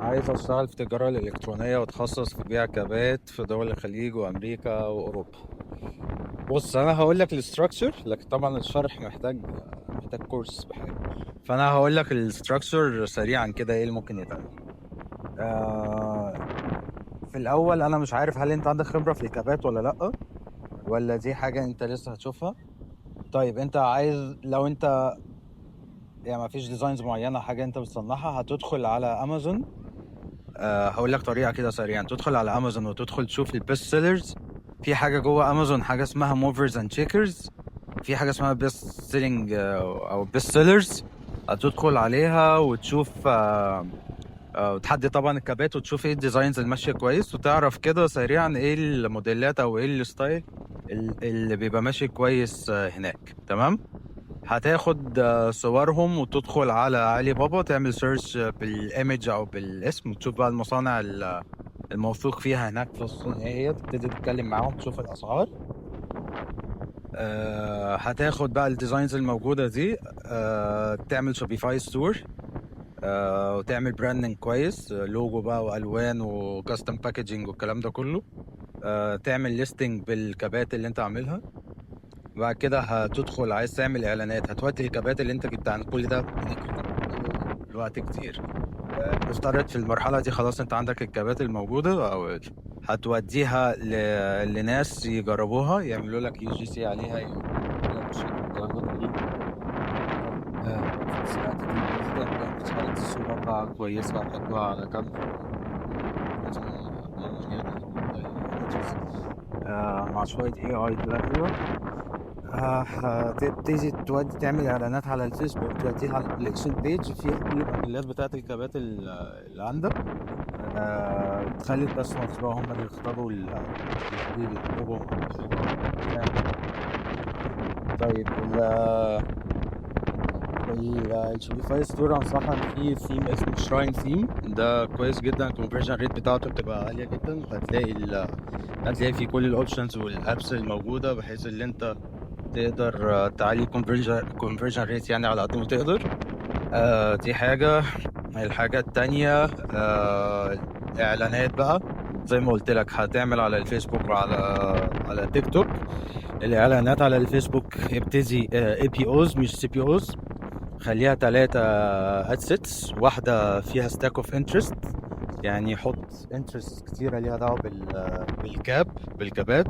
عايز اشتغل في التجارة الإلكترونية واتخصص في بيع كابات في دول الخليج وأمريكا وأوروبا. بص أنا هقول لك الاستراكشر، لكن طبعا الشرح محتاج كورس بحاجة. فأنا هقول لك الاستراكشر سريعا كده، إيه اللي ممكن يتعمل. آه في الأول أنا مش عارف هل أنت عندك خبرة في الكابات ولا لأ، ولا دي حاجة أنت لسه هتشوفها. طيب أنت عايز، لو أنت يعني ما فيش ديزاينز معينة حاجة أنت بتصنعها، هتدخل على أمازون. هقول لك طريقه كده سريعا، تدخل على امازون وتدخل تشوف البيست سيلرز. في حاجه جوه امازون، حاجه اسمها موفرز اند شيكرز. في حاجه اسمها بيست سيلينج او بيست سيلرز. هتدخل عليها وتشوف وتحدد طبعا الكابات، وتشوف ايه الديزاينز اللي ماشيه كويس، وتعرف كده سريعا ايه الموديلات او ايه الستايل اللي بيبقى ماشي كويس هناك. تمام. هتاخد صورهم وتدخل على علي بابا، تعمل سيرش بالايمج او بالاسم، وتشوف بقى المصانع الموثوق فيها هناك في الصين ايه هي، تبتدي تتكلم معاهم تشوف الاسعار. هتاخد بقى الديزاينز الموجوده دي، تعمل شوبيفاي ستور، وتعمل براندنج كويس، لوجو بقى والوان وكاستم باكجينج والكلام ده كله. تعمل ليستنج بالكابات اللي انت عاملها. بعد كده هتدخل عايز تعمل اعلانات، هتودي الكابات اللي انت جبت عن كل ده الوقت كتير. نفترض في المرحلة دي خلاص انت عندك الكابات الموجودة، او هتوديها لناس يجربوها، يعملوا لك يو جي سي عليها، يقولوا لك مش الكلام ده كله. في نفس الوقت تبتدي تعمل بتشارك الصورة بقى كويسة حلوة على كاميرا، مع شوية اي اي كده حلوة. هتبتدي تودي تعمل اعلانات على الفيسبوك، توديها على الكوليكشن بيج فيها كل الموديلات بتاعت الكابات اللي عندك. تخلي الكاستمرز بقى هم اللي يختاروا اللي بيطلبوا. طيب الشوبيفاي ستور انصحك فيه ثيم اسمه شراين ثيم، ده كويس جدا، الكونفرجن ريت بتاعته بتبقى عاليه جدا. هتلاقي فيه كل الاوبشنز والابس الموجوده، بحيث ان انت تقدر تعلي كونفرجن ريت يعني على قد ما تقدر. دي حاجة. الحاجة التانية إعلانات بقى. زي ما قلت لك هتعمل على الفيسبوك وعلى تيك توك. الإعلانات على الفيسبوك ابتدي اي بي اوز مش سي بي اوز. خليها 3 ادسيتس، واحدة فيها ستاك اوف انترست، يعني حط انترست كتيرة ليها دعوة بالكابات.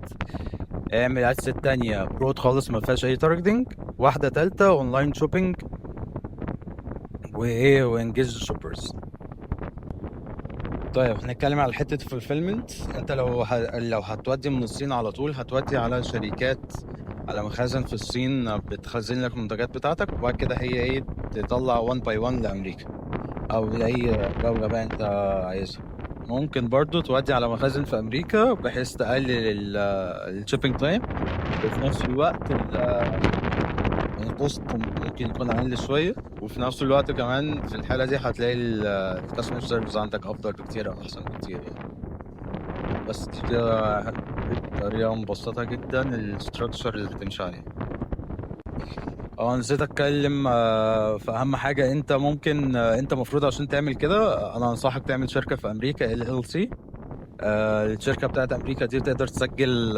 اعمل ادسيت تانية برود خالص ما فيهاش اي تارجتنج. واحدة تالتة اونلاين شوبينج وايه وانجيج الشوبرز. طيب هنتكلم على حتة الفولفيلمنت. انت لو هتودي من الصين على طول، هتودي على شركات، على مخازن في الصين بتخزن لك المنتجات بتاعتك، وبعد كده هي ايه تطلع 1 باي 1 لأمريكا او لأي دولة بقى انت عايزها. ممكن برضو تودي على مخازن في أمريكا بحيث تقلل الشيبينج تايم، وفي نفس الوقت البوست ممكن يكون أقل شوية، وفي نفس الوقت كمان في الحالة دي هتلاقي الكاستمر سيرفيس عندك أفضل بكتير أو أحسن بكتير يعني. بس دي كده طريقة مبسطة جدا الاستراكشر اللي بتمشي عليه. اه نسيت اتكلم في اهم حاجة. انت ممكن انت مفروض عشان تعمل كده، انا انصحك تعمل شركة في امريكا LLC. الشركة بتاعت أمريكا دي تقدر تسجل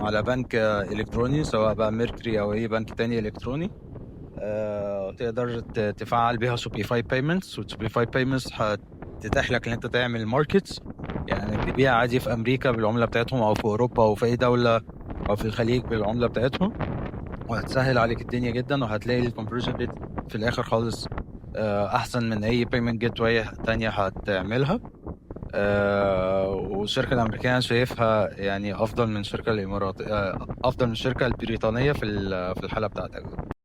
على بنك إلكتروني، سواء بقى ميركوري أو أي بنك تاني إلكتروني. تقدر تفعل بيها شوبيفاي بايمنتس، وشوبيفاي بايمنتس هتتيح لك إن أنت تعمل ماركتس، يعني تبيع عادي في أمريكا بالعملة بتاعتهم، أو في أوروبا أو في أي دولة أو في الخليج بالعملة بتاعتهم. وهتسهل عليك الدنيا جدا، وهتلاقي الكونفرجن ريت في الآخر خالص أحسن من أي بايمنت جيت واي تانية هتعملها. والشركة الأمريكية أنا شايفها يعني أفضل من الشركة الإمارات، أفضل من الشركة البريطانية في الحالة بتاعتك.